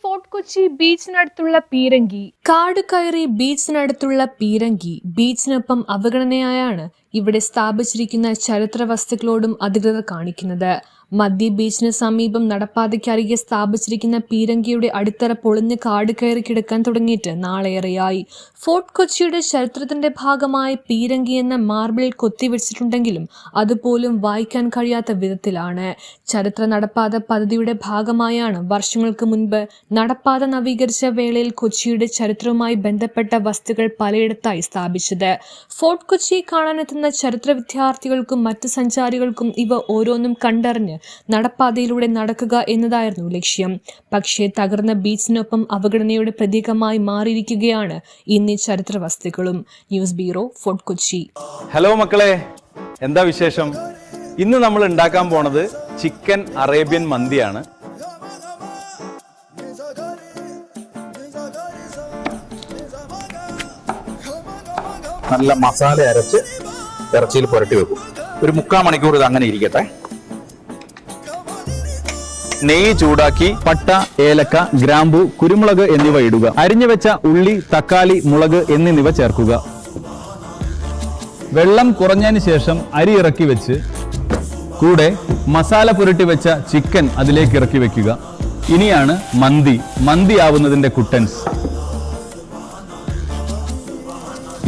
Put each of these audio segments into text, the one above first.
Fort Kochi ബീച്ചിനടുത്തുള്ള പീരങ്കി ബീച്ചിനൊപ്പം അവഗണനയായാണ് ഇവിടെ സ്ഥാപിച്ചിരിക്കുന്ന ചരിത്ര വസ്തുക്കളോടും അധികൃതർ കാണിക്കുന്നത്. മധ്യ ബീച്ചിന് സമീപം നടപ്പാതയ്ക്കരികെ സ്ഥാപിച്ചിരിക്കുന്ന പീരങ്കിയുടെ അടിത്തറ പൊളിഞ്ഞ് കാട് കയറി കിടക്കാൻ തുടങ്ങിയിട്ട് നാളേറെയായി. ഫോർട്ട് കൊച്ചിയുടെ ചരിത്രത്തിന്റെ ഭാഗമായി പീരങ്കി എന്ന മാർബിളിൽ കൊത്തിവെച്ചിട്ടുണ്ടെങ്കിലും അതുപോലും വായിക്കാൻ കഴിയാത്ത വിധത്തിലാണ്. ചരിത്ര നടപ്പാത പദ്ധതിയുടെ ഭാഗമായാണ് വർഷങ്ങൾക്ക് മുൻപ് നടപ്പാത നവീകരിച്ച വേളയിൽ കൊച്ചിയുടെ ചരിത്രവുമായി ബന്ധപ്പെട്ട വസ്തുക്കൾ പലയിടത്തായി സ്ഥാപിച്ചത്. ഫോർട്ട് കൊച്ചിയെ കാണാനെത്തുന്ന ചരിത്ര വിദ്യാർത്ഥികൾക്കും മറ്റ് സഞ്ചാരികൾക്കും ഇവ ഓരോന്നും കണ്ടറിഞ്ഞ് നടപ്പാതയിലൂടെ നടക്കുക എന്നതായിരുന്നു ലക്ഷ്യം. പക്ഷേ തകർന്ന ബീച്ചിനൊപ്പം അവഗണനയുടെ പ്രതീകമായി മാറിയിരിക്കുകയാണ് ഇന്നീ ചരിത്ര വസ്തുക്കളും. News bureau, fort Kochi. Hello മക്കളെ, എന്താ വിശേഷം? ഇന്ന് നമ്മൾ ഉണ്ടാക്കാൻ പോണത് ചിക്കൻ അറേബ്യൻ മന്തിയാണ്. നല്ല മസാല അരച്ച് ഇറച്ചിയിൽ പുരട്ടി വെക്കും. ഒരു 3/4 മണിക്കൂർ ഇത് അങ്ങനെ ഇരിക്കട്ടെ. നെയ്യ് ചൂടാക്കി പട്ട, ഏലക്ക, ഗ്രാമ്പു, കുരുമുളക് എന്നിവ ഇടുക. അരിഞ്ഞു വെച്ച ഉള്ളി, തക്കാളി, മുളക് എന്നിവ ചേർക്കുക. വെള്ളം കുറഞ്ഞതിന് ശേഷം അരി ഇറക്കി വെച്ച് കൂടെ മസാല പുരട്ടി വെച്ച ചിക്കൻ അതിലേക്ക് ഇറക്കി വെക്കുക. ഇനിയാണ് മന്തി ആവുന്നതിന്റെ കുട്ടൻസ്.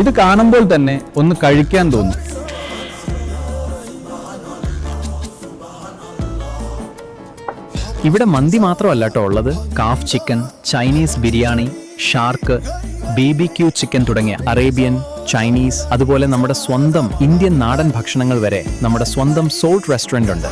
ഇത് കാണുമ്പോൾ തന്നെ ഒന്ന് കഴിക്കാൻ തോന്നും. ഇവിടെ മന്തി മാത്രമല്ല കേട്ടോ ഉള്ളത്. Calf chicken, Chinese biryani, shark, BBQ chicken തുടങ്ങിയ അറേബ്യൻ, ചൈനീസ്, അതുപോലെ നമ്മുടെ സ്വന്തം ഇന്ത്യൻ നാടൻ ഭക്ഷണങ്ങൾ വരെ നമ്മുടെ സ്വന്തം സോൾട്ട് റെസ്റ്റോറന്റ് ഉണ്ട്.